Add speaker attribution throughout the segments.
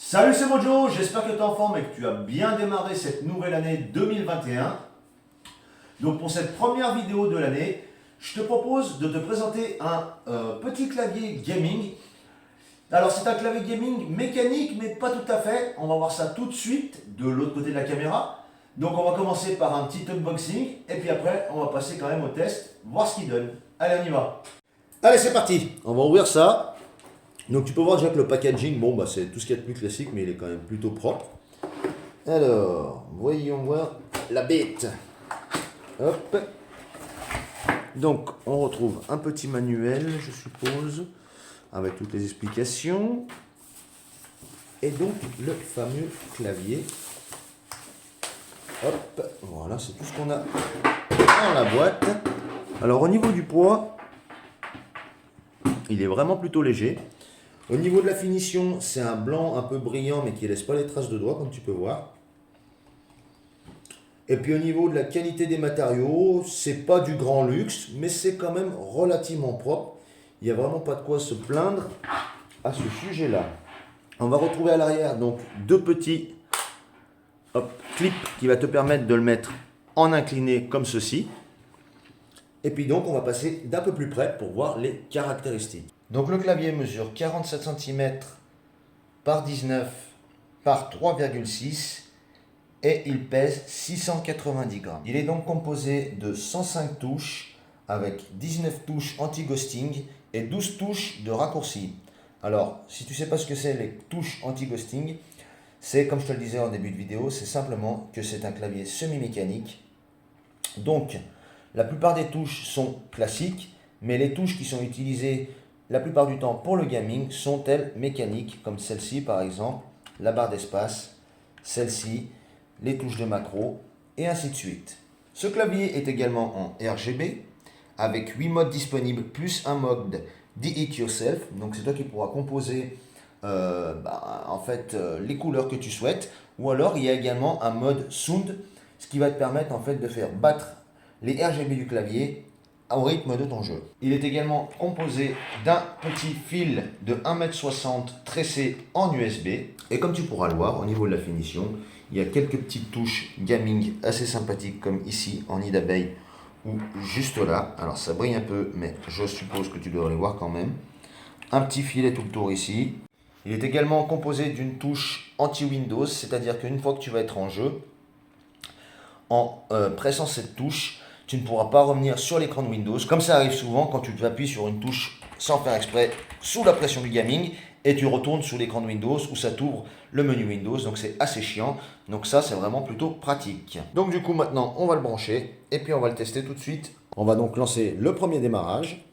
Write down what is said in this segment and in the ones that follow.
Speaker 1: Salut, c'est Mojo, j'espère que tu es en forme et que tu as bien démarré cette nouvelle année 2021. Donc pour cette première vidéo de l'année, je te propose de te présenter un petit clavier gaming. Alors c'est un clavier gaming mécanique mais pas tout à fait, on va voir ça tout de suite de l'autre côté de la caméra. Donc on va commencer par un petit unboxing et puis après on va passer quand même au test, voir ce qu'il donne. Allez, on y va. Allez, c'est parti, on va ouvrir ça. Donc tu peux voir déjà que le packaging, bon bah c'est tout ce qu'il y a de plus classique, mais il est quand même plutôt propre. Alors, voyons voir la bête. Hop. Donc on retrouve un petit manuel, je suppose, avec toutes les explications. Et donc le fameux clavier. Hop, voilà, c'est tout ce qu'on a dans la boîte. Alors au niveau du poids, il est vraiment plutôt léger. Au niveau de la finition, c'est un blanc un peu brillant mais qui ne laisse pas les traces de doigts comme tu peux voir. Et puis au niveau de la qualité des matériaux, c'est pas du grand luxe, mais c'est quand même relativement propre. Il n'y a vraiment pas de quoi se plaindre à ce sujet-là. On va retrouver à l'arrière donc deux petits clips qui va te permettre de le mettre en incliné comme ceci. Et puis donc on va passer d'un peu plus près pour voir les caractéristiques. Donc le clavier mesure 47 cm par 19 par 3,6 et il pèse 690 grammes. Il est donc composé de 105 touches avec 19 touches anti-ghosting et 12 touches de raccourci. Alors, si tu ne sais pas ce que c'est les touches anti-ghosting, c'est comme je te le disais en début de vidéo, c'est simplement que c'est un clavier semi-mécanique. Donc, la plupart des touches sont classiques, mais les touches qui sont utilisées la plupart du temps pour le gaming sont elles mécaniques, comme celle-ci par exemple, la barre d'espace, celle-ci, les touches de macro, et ainsi de suite. Ce clavier est également en RGB, avec 8 modes disponibles, plus un mode Do It Yourself, donc c'est toi qui pourras composer les couleurs que tu souhaites, ou alors il y a également un mode Sound, ce qui va te permettre en fait de faire battre les RGB du clavier au rythme de ton jeu. Il est également composé d'un petit fil de 1,60 m tressé en USB. Et comme tu pourras le voir, au niveau de la finition, il y a quelques petites touches gaming assez sympathiques comme ici en nid d'abeille ou juste là. Alors ça brille un peu, mais je suppose que tu devrais les voir quand même. Un petit filet tout le tour ici. Il est également composé d'une touche anti-Windows, c'est-à-dire qu'une fois que tu vas être en jeu, en pressant cette touche, tu ne pourras pas revenir sur l'écran de Windows, comme ça arrive souvent quand tu appuies sur une touche sans faire exprès, sous la pression du gaming, et tu retournes sur l'écran de Windows où ça t'ouvre le menu Windows, donc c'est assez chiant. Donc ça, c'est vraiment plutôt pratique. Donc du coup, maintenant, on va le brancher, et puis on va le tester tout de suite. On va donc lancer le premier démarrage.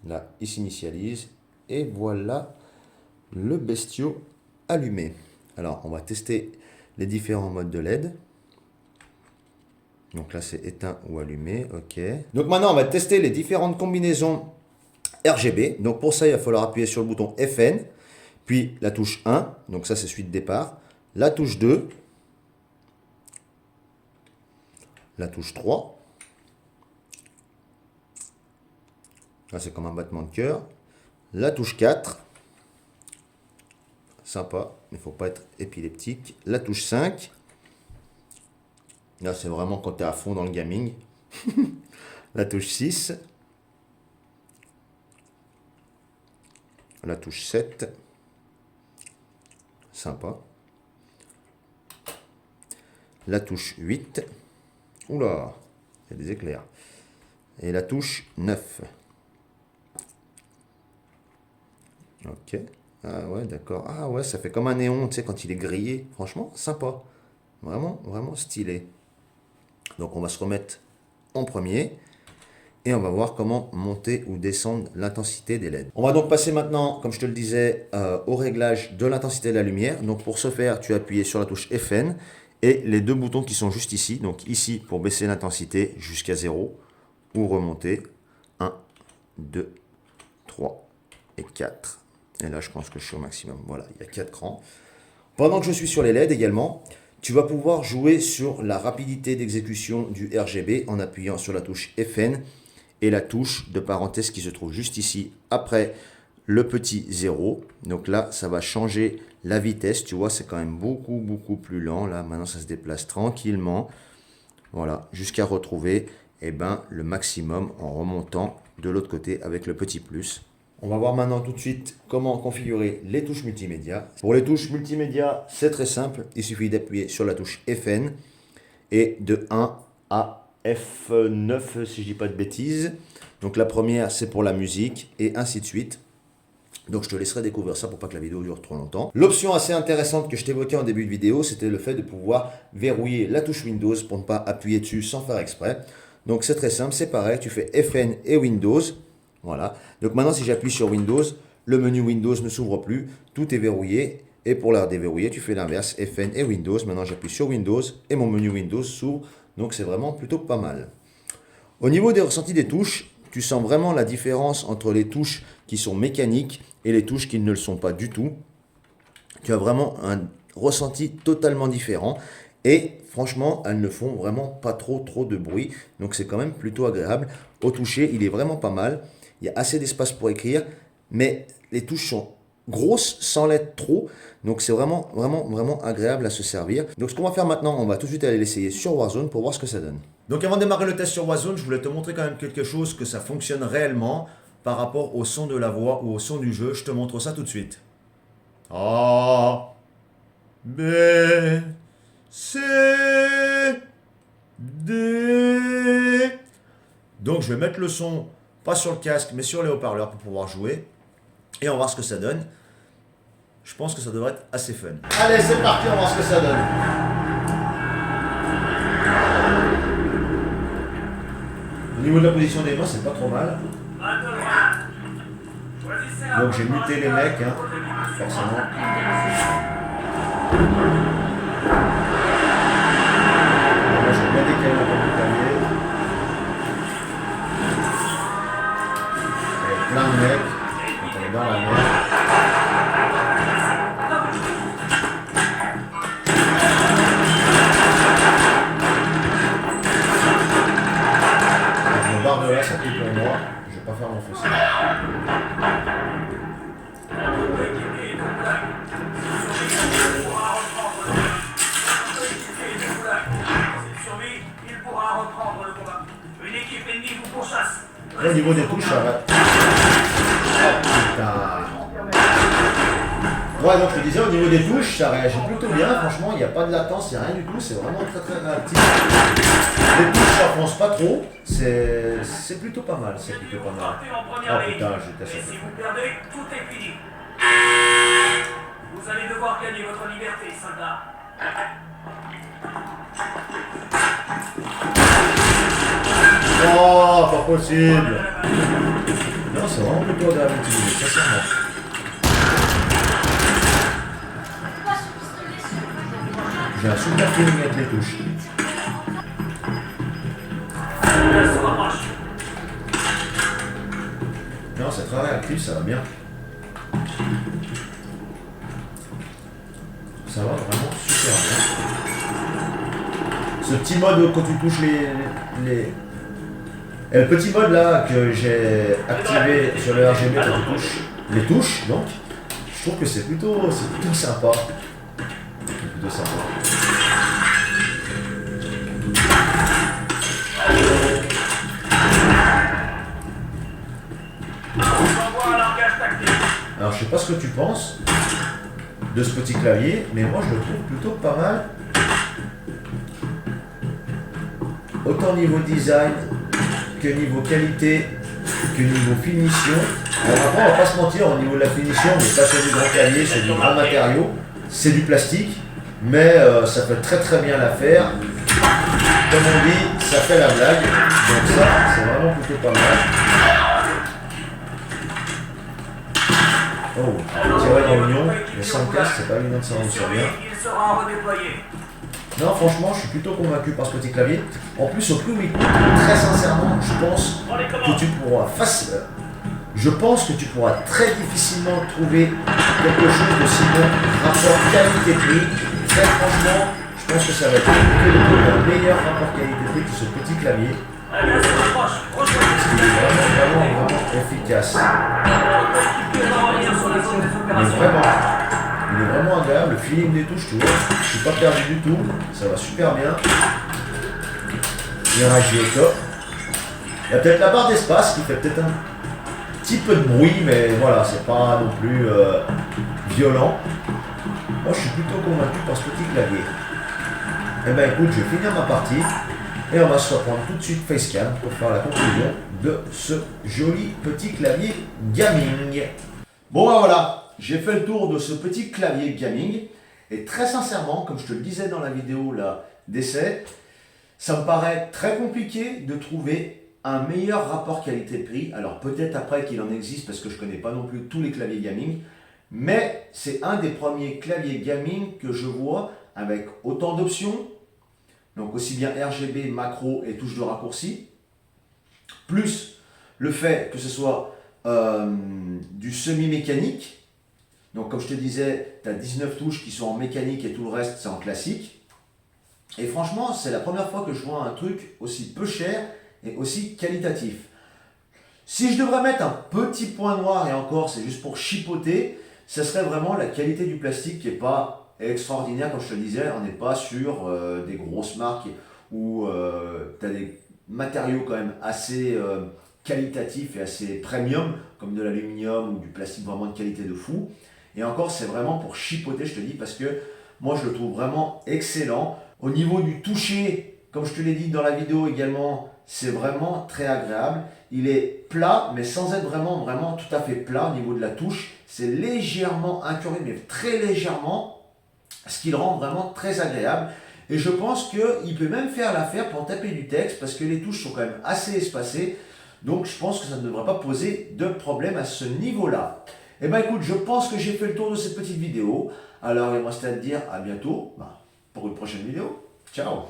Speaker 1: Là, il s'initialise, et voilà le bestiau allumé. Alors, on va tester les différents modes de LED. Donc là, c'est éteint ou allumé. OK. Donc maintenant, on va tester les différentes combinaisons RGB. Donc pour ça, il va falloir appuyer sur le bouton FN, puis la touche 1. Donc ça, c'est suite départ. La touche 2. La touche 3. Là, c'est comme un battement de cœur. La touche 4. Sympa, mais il ne faut pas être épileptique. La touche 5. Là, c'est vraiment quand tu es à fond dans le gaming. La touche 6. La touche 7. Sympa. La touche 8. Oula, il y a des éclairs. Et la touche 9. Ok. Ah ouais, d'accord. Ah ouais, ça fait comme un néon, tu sais, quand il est grillé. Franchement, sympa. Vraiment, vraiment stylé. Donc on va se remettre en premier. Et on va voir comment monter ou descendre l'intensité des LED. On va donc passer maintenant, comme je te le disais, au réglage de l'intensité de la lumière. Donc pour ce faire, tu as appuyé sur la touche FN et les deux boutons qui sont juste ici. Donc ici pour baisser l'intensité jusqu'à 0 ou remonter. 1, 2, 3 et 4. Et là, je pense que je suis au maximum. Voilà, il y a 4 crans. Pendant que je suis sur les LED également, tu vas pouvoir jouer sur la rapidité d'exécution du RGB en appuyant sur la touche FN et la touche de parenthèse qui se trouve juste ici après le petit 0. Donc là, ça va changer la vitesse. Tu vois, c'est quand même beaucoup plus lent. Là, maintenant, ça se déplace tranquillement. Voilà, jusqu'à retrouver le maximum en remontant de l'autre côté avec le petit plus. On va voir maintenant tout de suite comment configurer les touches multimédia. Pour les touches multimédia, c'est très simple. Il suffit d'appuyer sur la touche FN et de 1 à F9 si je dis pas de bêtises. Donc la première, c'est pour la musique et ainsi de suite. Donc je te laisserai découvrir ça pour pas que la vidéo dure trop longtemps. L'option assez intéressante que je t'évoquais en début de vidéo, c'était le fait de pouvoir verrouiller la touche Windows pour ne pas appuyer dessus sans faire exprès. Donc c'est très simple, c'est pareil, tu fais FN et Windows. Voilà. Donc maintenant si j'appuie sur Windows, le menu Windows ne s'ouvre plus, tout est verrouillé. Et pour la déverrouiller, tu fais l'inverse, FN et Windows. Maintenant j'appuie sur Windows et mon menu Windows s'ouvre. Donc c'est vraiment plutôt pas mal. Au niveau des ressentis des touches, tu sens vraiment la différence entre les touches qui sont mécaniques et les touches qui ne le sont pas du tout. Tu as vraiment un ressenti totalement différent. Et franchement, elles ne font vraiment pas trop de bruit. Donc c'est quand même plutôt agréable. Au toucher, il est vraiment pas mal. Il y a assez d'espace pour écrire. Mais les touches sont grosses sans l'être trop. Donc c'est vraiment agréable à se servir. Donc ce qu'on va faire maintenant, on va tout de suite aller l'essayer sur Warzone pour voir ce que ça donne. Donc avant de démarrer le test sur Warzone, je voulais te montrer quand même quelque chose, que ça fonctionne réellement par rapport au son de la voix ou au son du jeu. Je te montre ça tout de suite. A, B, C, D. Donc je vais mettre le son, pas sur le casque, mais sur les haut-parleurs pour pouvoir jouer. Et on va voir ce que ça donne. Je pense que ça devrait être assez fun. Allez, c'est parti, on va voir ce que ça donne. Au niveau de la position des mains, c'est pas trop mal. Donc j'ai muté les mecs, hein, forcément. Moi, je vais bien décaler un peu le clavier. Il y a plein de mecs. Donc on est dans la mer. De là, ça pique pour moi. Je vais pas faire mon fossé. Là, au niveau des touches, ça va. Oh putain. Ouais, donc je te disais, au niveau des touches, ça réagit plutôt bien. Franchement, il n'y a pas de latence, il n'y a rien du tout. C'est vraiment très réactif. Les touches, ça fonce pas trop. C'est plutôt pas mal. C'est plutôt pas mal. Oh putain, j'étais sur.
Speaker 2: Si vous perdez, tout est fini. Vous allez devoir gagner votre liberté, soldat.
Speaker 1: Oh, pas possible. Non, c'est vraiment plutôt agréable à utiliser, sincèrement. J'ai un super feeling avec les touches. Non, c'est très réactif, ça va bien. Ça va vraiment super bien. Ce petit mode quand tu touches le petit mode là que j'ai activé sur le RGB quand tu touches les touches, donc je trouve que c'est plutôt sympa. Plutôt sympa. Alors je sais pas ce que tu penses de ce petit clavier, mais moi je le trouve plutôt pas mal. Autant niveau design que niveau qualité, que niveau finition. Alors après on va pas se mentir, au niveau de la finition, on n'est pas sur du grand clavier, c'est du grand matériau, c'est du plastique, mais ça fait très bien l'affaire. Comme on dit, ça fait la blague, donc ça c'est vraiment plutôt pas mal. Oh, tirer dans l'oignon, le 5 casse, c'est pas évident de s'en rendre sur bien. Non, franchement, je suis plutôt convaincu par ce petit clavier. En plus, au prix où il coûte, très sincèrement, je pense que tu pourras très difficilement trouver quelque chose de si bon rapport qualité-prix. Très franchement, je pense que ça va être le meilleur rapport qualité-prix que ce petit clavier. Parce qu'il vraiment efficace. Il est vraiment agréable, le feeling des touches, tu vois, je suis pas perdu du tout, ça va super bien. Il réagit au top. Il y a peut-être la barre d'espace qui fait peut-être un petit peu de bruit, mais voilà, c'est pas non plus violent. Moi je suis plutôt convaincu par ce petit clavier. Eh ben écoute, je vais finir ma partie et on va se reprendre tout de suite Facecam pour faire la conclusion de ce joli petit clavier gaming. Bon ben voilà, j'ai fait le tour de ce petit clavier gaming et très sincèrement, comme je te le disais dans la vidéo là d'essai, ça me paraît très compliqué de trouver un meilleur rapport qualité-prix. Alors peut-être après qu'il en existe parce que je ne connais pas non plus tous les claviers gaming, mais c'est un des premiers claviers gaming que je vois avec autant d'options, donc aussi bien RGB, macro et touches de raccourci, plus le fait que ce soit du semi-mécanique. Donc comme je te disais, tu as 19 touches qui sont en mécanique et tout le reste c'est en classique. Et franchement, c'est la première fois que je vois un truc aussi peu cher et aussi qualitatif. Si je devrais mettre un petit point noir, et encore c'est juste pour chipoter, ce serait vraiment la qualité du plastique qui n'est pas extraordinaire, comme je te le disais. On n'est pas sur des grosses marques où tu as des matériaux quand même assez qualitatifs et assez premium, comme de l'aluminium ou du plastique vraiment de qualité de fou. Et encore, c'est vraiment pour chipoter, je te dis, parce que moi je le trouve vraiment excellent. Au niveau du toucher, comme je te l'ai dit dans la vidéo également, c'est vraiment très agréable. Il est plat, mais sans être vraiment tout à fait plat au niveau de la touche. C'est légèrement incurvé, mais très légèrement, ce qui le rend vraiment très agréable. Et je pense qu'il peut même faire l'affaire pour taper du texte, parce que les touches sont quand même assez espacées. Donc je pense que ça ne devrait pas poser de problème à ce niveau-là. Eh bien écoute, je pense que j'ai fait le tour de cette petite vidéo. Alors il me reste à te dire à bientôt pour une prochaine vidéo. Ciao!